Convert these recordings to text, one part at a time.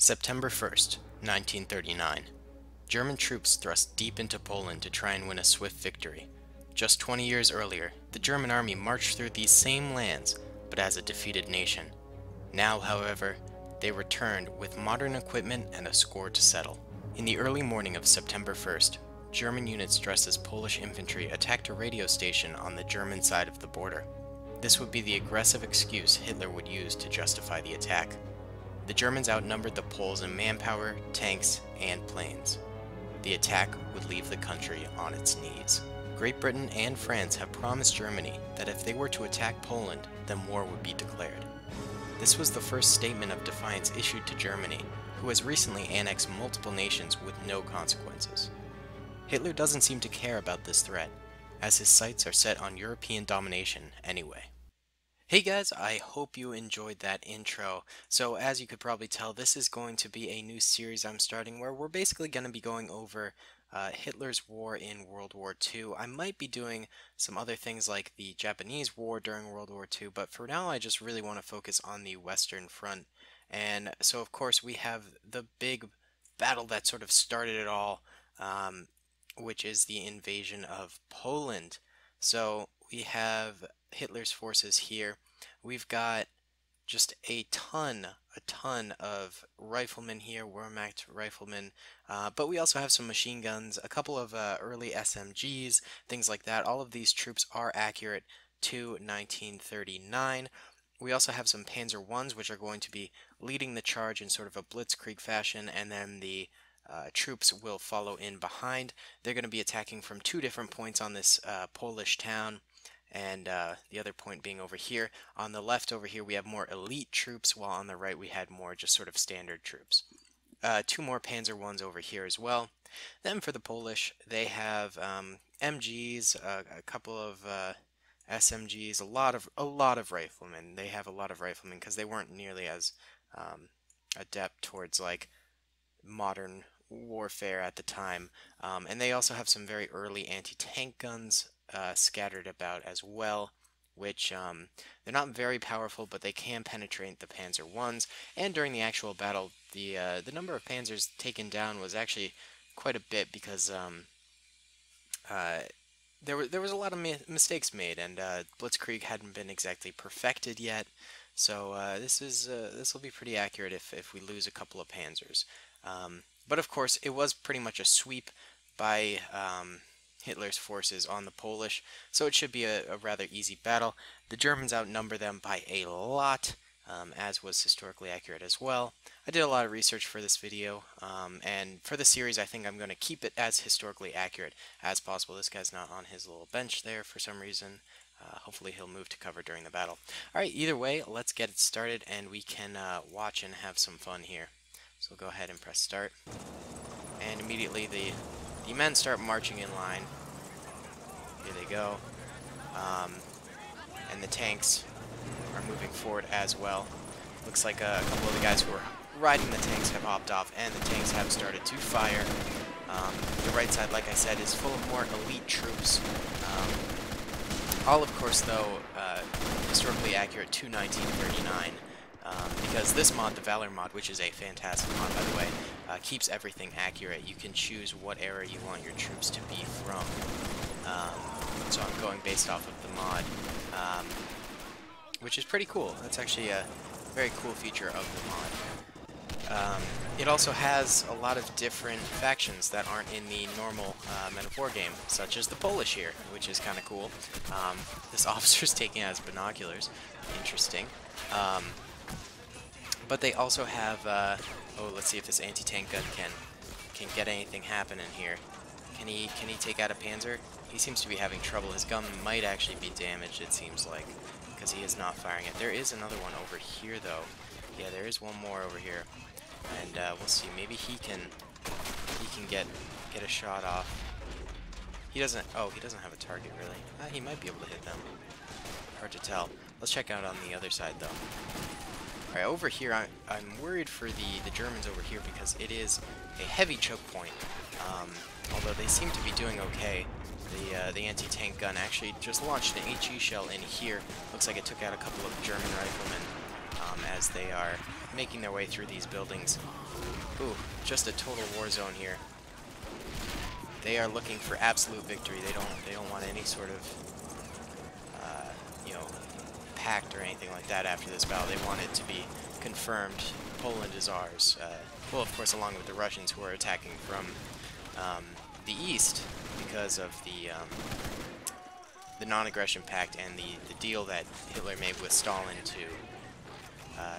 September 1st, 1939. German troops thrust deep into Poland to try and win a swift victory. Just 20 years earlier, the German army marched through these same lands, but as a defeated nation. Now, however, they returned with modern equipment and a score to settle. In the early morning of September 1st, German units dressed as Polish infantry attacked a radio station on the German side of the border. This would be the aggressive excuse Hitler would use to justify the attack. The Germans outnumbered the Poles in manpower, tanks, and planes. The attack would leave the country on its knees. Great Britain and France have promised Germany that if they were to attack Poland, then war would be declared. This was the first statement of defiance issued to Germany, who has recently annexed multiple nations with no consequences. Hitler doesn't seem to care about this threat, as his sights are set on European domination anyway. Hey guys, I hope you enjoyed that intro. So as you could probably tell, this is going to be a new series I'm starting where we're basically going to be going over Hitler's war in World War II. I might be doing some other things like the Japanese War during World War II, but for now I just really want to focus on the Western Front. And so of course we have the big battle that sort of started it all, which is the invasion of Poland. So we have Hitler's forces here. We've got just a ton of riflemen here, Wehrmacht riflemen, but we also have some machine guns, a couple of early SMGs, things like that. All of these troops are accurate to 1939. We also have some Panzer Is, which are going to be leading the charge in sort of a blitzkrieg fashion, and then the troops will follow in behind. They're going to be attacking from two different points on this Polish town, and the other point being over here. On the left over here we have more elite troops, while on the right we had more just sort of standard troops. Two more Panzer Is over here as well. Then for the Polish, they have MGs, a couple of SMGs, a lot of riflemen. They have a lot of riflemen because they weren't nearly as adept towards like modern warfare at the time. And they also have some very early anti-tank guns scattered about as well, which they're not very powerful, but they can penetrate the Panzer Is. And during the actual battle, the number of panzers taken down was actually quite a bit because there was a lot of mistakes made, and Blitzkrieg hadn't been exactly perfected yet. So this will be pretty accurate if we lose a couple of panzers. But of course, it was pretty much a sweep by Hitler's forces on the Polish, so it should be a rather easy battle. The Germans outnumber them by a lot, as was historically accurate as well. I did a lot of research for this video, and for the series I think I'm going to keep it as historically accurate as possible. This guy's not on his little bench there for some reason. Hopefully he'll move to cover during the battle. Alright, either way, let's get it started and we can watch and have some fun here. So we'll go ahead and press start. And immediately the men start marching in line. Here they go. And the tanks are moving forward as well. Looks like a couple of the guys who are riding the tanks have hopped off, and the tanks have started to fire. The right side, like I said, is full of more elite troops. All, of course, though, historically accurate to 1939. Because this mod, the Valor mod, which is a fantastic mod, by the way, keeps everything accurate. You can choose what era you want your troops to be from. So I'm going based off of the mod, which is pretty cool. That's actually a very cool feature of the mod. It also has a lot of different factions that aren't in the normal Men of War game, such as the Polish here, which is kind of cool. This officer's taking out his binoculars. Interesting. But they also have, oh, let's see if this anti-tank gun can get anything happening here. Can he take out a panzer? He seems to be having trouble. His gun might actually be damaged, it seems like, because he is not firing it. There is another one over here, though. Yeah, there is one more over here, and we'll see. Maybe he can get a shot off. He doesn't. Oh, he doesn't have a target really. He might be able to hit them. Hard to tell. Let's check out on the other side, though. Alright, over here, I'm worried for the Germans over here because it is a heavy choke point. Although they seem to be doing okay. The anti-tank gun actually just launched an HE shell in here. Looks like it took out a couple of German riflemen. as they are making their way through these buildings. Ooh, just a total war zone here. They are looking for absolute victory. They don't want any sort of you know, pact or anything like that after this battle. They want it to be confirmed. Poland is ours. Well, of course, along with the Russians who are attacking from the east because of the non-aggression pact and the deal that Hitler made with Stalin to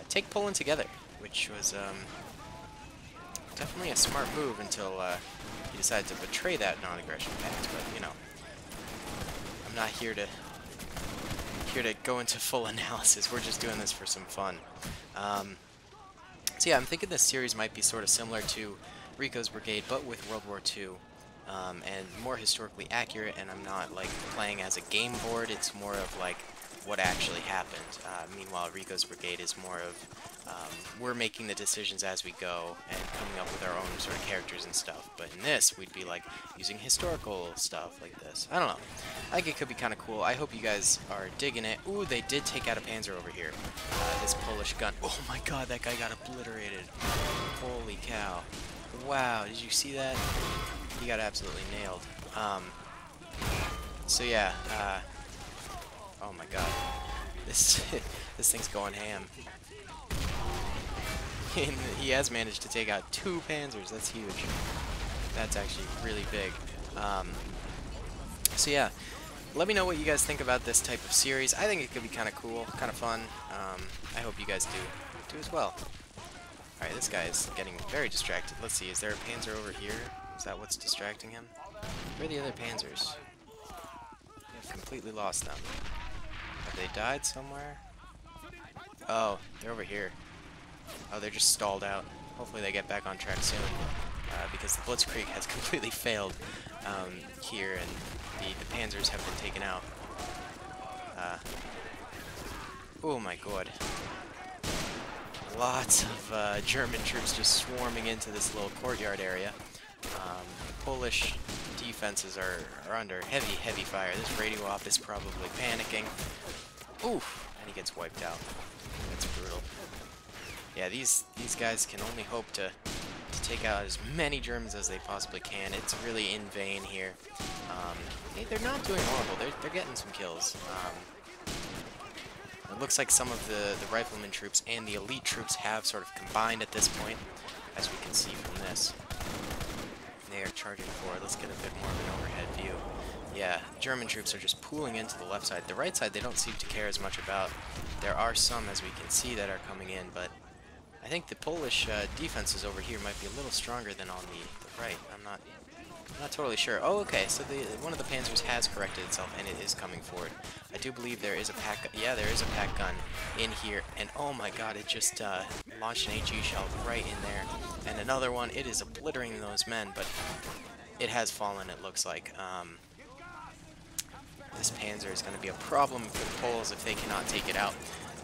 take Poland together, which was definitely a smart move until he decided to betray that non-aggression pact. But you know, I'm not here to go into full analysis. We're just doing this for some fun. So yeah, I'm thinking this series might be sort of similar to Rico's Brigade, but with World War II, and more historically accurate. And I'm not like playing as a game board. It's more of like what actually happened. Meanwhile, Rico's Brigade is more of we're making the decisions as we go and coming up with our own sort of characters and stuff. But in this, we'd be like using historical stuff like this. I don't know. I think it could be kind of cool. I hope you guys are digging it. Ooh, they did take out a Panzer over here. This Polish gun. Oh my god, that guy got obliterated. Holy cow. Wow, did you see that? He got absolutely nailed. So yeah, oh my god. This thing's going ham. He has managed to take out 2 Panzers. That's huge. That's actually really big. So yeah, let me know what you guys think about this type of series. I think it could be kind of cool, kind of fun. I hope you guys do as well. Alright, this guy is getting very distracted. Let's see, is there a Panzer over here? Is that what's distracting him? Where are the other Panzers? I've completely lost them. Have they died somewhere? Oh, they're over here. Oh, they're just stalled out. Hopefully they get back on track soon, because the Blitzkrieg has completely failed here, and the Panzers have been taken out. Oh my god. Lots of German troops just swarming into this little courtyard area. Polish defenses are under heavy fire. This radio op is probably panicking. Oof! And he gets wiped out. That's brutal. Yeah, these guys can only hope to take out as many Germans as they possibly can. It's really in vain here. They're not doing horrible. They're getting some kills. It looks like some of the rifleman troops and the elite troops have sort of combined at this point, as we can see from this. They are charging forward. Let's get a bit more of an overhead view. Yeah, German troops are just pooling into the left side. The right side they don't seem to care as much about. There are some, as we can see, that are coming in, but I think the Polish defenses over here might be a little stronger than on the right. I'm not totally sure. Oh, okay, so one of the Panzers has corrected itself, and it is coming forward. I do believe there is a pack... Yeah, there is a pack gun in here, and oh my god, it just launched an HE shell right in there. And another one, it is obliterating those men, but it has fallen, it looks like. This Panzer is going to be a problem for the Poles if they cannot take it out,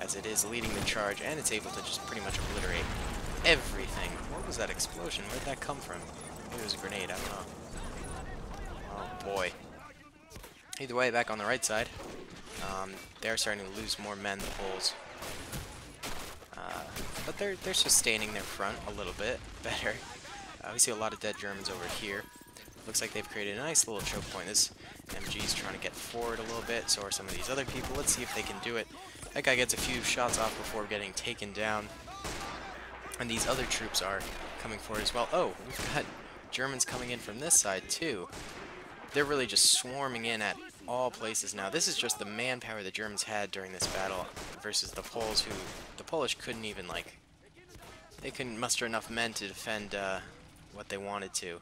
as it is leading the charge, and it's able to just pretty much obliterate everything. What was that explosion? Where did that come from? Maybe it was a grenade, I don't know. Oh boy. Either way, back on the right side, they're starting to lose more men, the Poles. But they're sustaining their front a little bit better. We see a lot of dead Germans over here. Looks like they've created a nice little choke point. This MG is trying to get forward a little bit, so are some of these other people. Let's see if they can do it. That guy gets a few shots off before getting taken down. And these other troops are coming forward as well. Oh, we've got Germans coming in from this side too. They're really just swarming in at all places now. This is just the manpower the Germans had during this battle versus the Poles, who the Polish couldn't even, like, they couldn't muster enough men to defend what they wanted to,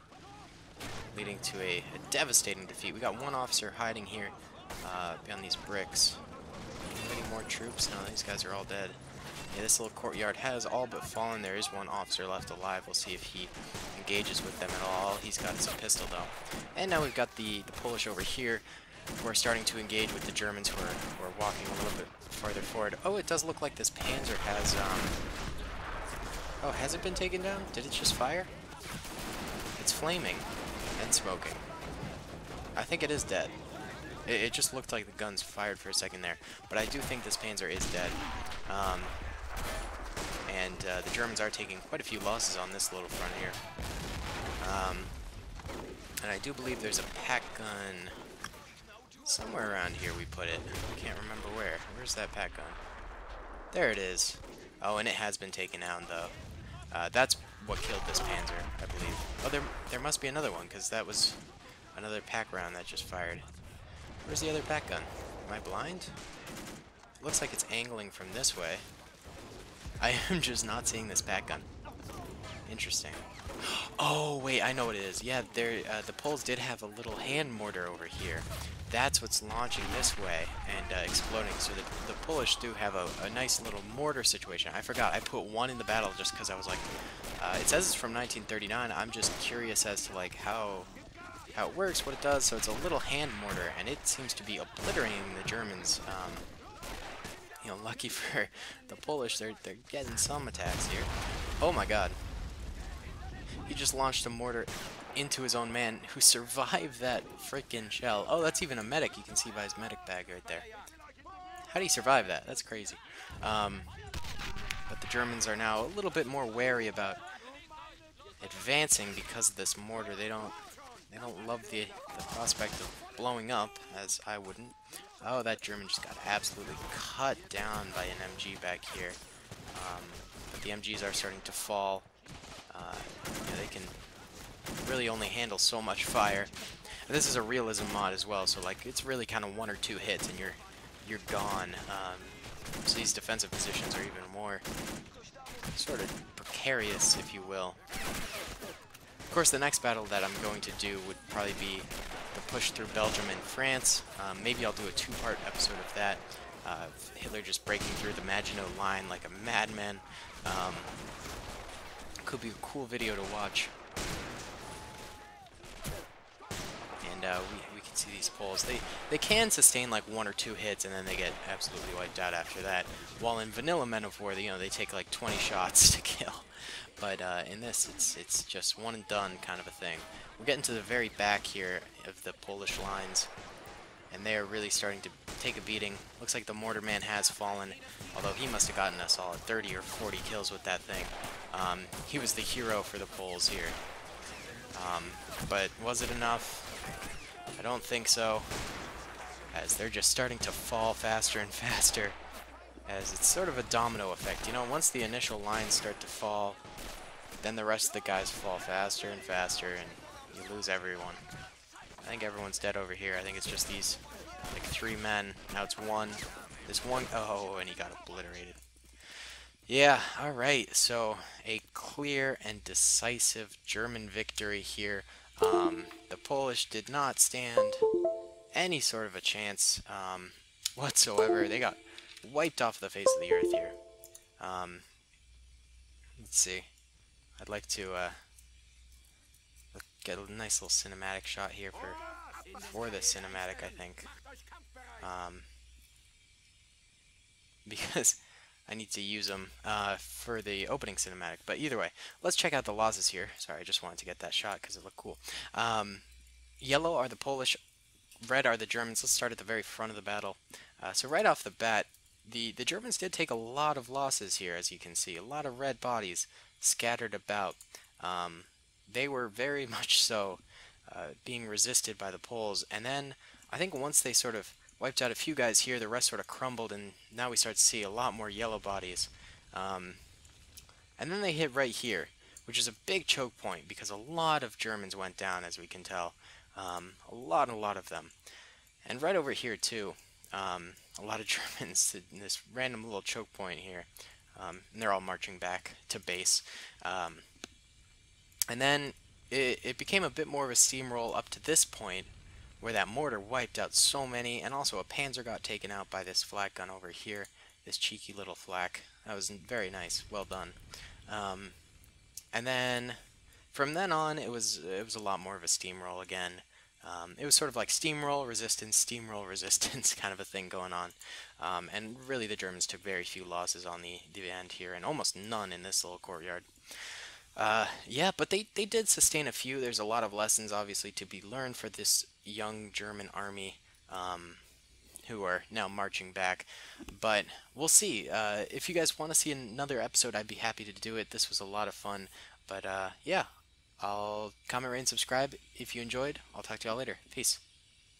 leading to a devastating defeat. We got one officer hiding here behind these bricks. Any more troops? No, these guys are all dead. Yeah, this little courtyard has all but fallen. There is one officer left alive. We'll see if he engages with them at all. He's got his pistol, though. And now we've got the Polish over here who are starting to engage with the Germans who are walking a little bit farther forward. Oh, it does look like this Panzer has... Oh, has it been taken down? Did it just fire? It's flaming and smoking. I think it is dead. It just looked like the guns fired for a second there. But I do think this Panzer is dead. and the Germans are taking quite a few losses on this little front here. And I do believe there's a pack gun somewhere around here we put it. I can't remember where. Where's that pack gun? There it is. Oh, and it has been taken out, though. That's what killed this Panzer, I believe. Oh, there must be another one, because that was another pack round that just fired. Where's the other pack gun? Am I blind? It looks like it's angling from this way. I am just not seeing this pack gun. Interesting. Oh, wait, I know what it is. Yeah, the Poles did have a little hand mortar over here. That's what's launching this way and exploding. So the Polish do have a nice little mortar situation. I forgot. I put one in the battle just because I was like, it says it's from 1939. I'm just curious as to like how it works, what it does. So it's a little hand mortar, and it seems to be obliterating the Germans. You know, lucky for the Polish, they're getting some attacks here. Oh my God. He just launched a mortar into his own man, who survived that freaking shell. Oh, that's even a medic. You can see by his medic bag right there. How did he survive that? That's crazy. But the Germans are now a little bit more wary about advancing because of this mortar. They don't love the prospect of blowing up, as I wouldn't. Oh, that German just got absolutely cut down by an MG back here. But the MGs are starting to fall. Yeah, they can really only handle so much fire. And this is a realism mod as well, so like it's really kind of one or two hits and you're gone. So these defensive positions are even more sort of precarious, if you will. Of course, the next battle that I'm going to do would probably be the push through Belgium and France. Maybe I'll do a two-part episode of that. Hitler just breaking through the Maginot Line like a madman. Could be a cool video to watch. And we can see these Poles. They can sustain like one or two hits and then they get absolutely wiped out after that. While in vanilla Men of War, they take like 20 shots to kill. But in this, it's just one and done kind of a thing. We're getting to the very back here of the Polish lines, and they are really starting to take a beating. Looks like the mortar man has fallen, although he must have gotten a solid 30 or 40 kills with that thing. He was the hero for the Poles here. But was it enough? I don't think so, as they're just starting to fall faster and faster, as it's sort of a domino effect. You know, once the initial lines start to fall, then the rest of the guys fall faster and faster, and you lose everyone. I think everyone's dead over here. I think it's just these, like, 3 men. Now it's one. This one, oh, and he got obliterated. Yeah, alright, so a clear and decisive German victory here. The Polish did not stand any sort of a chance whatsoever. They got wiped off the face of the earth here. Let's see. I'd like to get a nice little cinematic shot here for the cinematic, I think. Because I need to use them for the opening cinematic. But either way, let's check out the losses here. Sorry, I just wanted to get that shot because it looked cool. Yellow are the Polish, red are the Germans. Let's start at the very front of the battle. So right off the bat, the Germans did take a lot of losses here, as you can see. A lot of red bodies scattered about. They were very much so being resisted by the Poles. And then I think once they sort of wiped out a few guys here, the rest sort of crumbled, and now we start to see a lot more yellow bodies. And then they hit right here, which is a big choke point, because a lot of Germans went down, as we can tell. A lot of them. And right over here, too, a lot of Germans in this random little choke point here. And they're all marching back to base. And then it became a bit more of a steamroll up to this point, where that mortar wiped out so many, and also a Panzer got taken out by this flak gun over here, this cheeky little flak. That was very nice, well done. And then from then on, it was a lot more of a steamroll again. It was sort of like steamroll resistance kind of a thing going on. And really the Germans took very few losses on the end here, and almost none in this little courtyard. Yeah, but they did sustain a few. There's a lot of lessons, obviously, to be learned for this young German army, who are now marching back. But we'll see. If you guys want to see another episode, I'd be happy to do it. This was a lot of fun. But yeah, I'll comment, rate, and subscribe if you enjoyed. I'll talk to y'all later. Peace.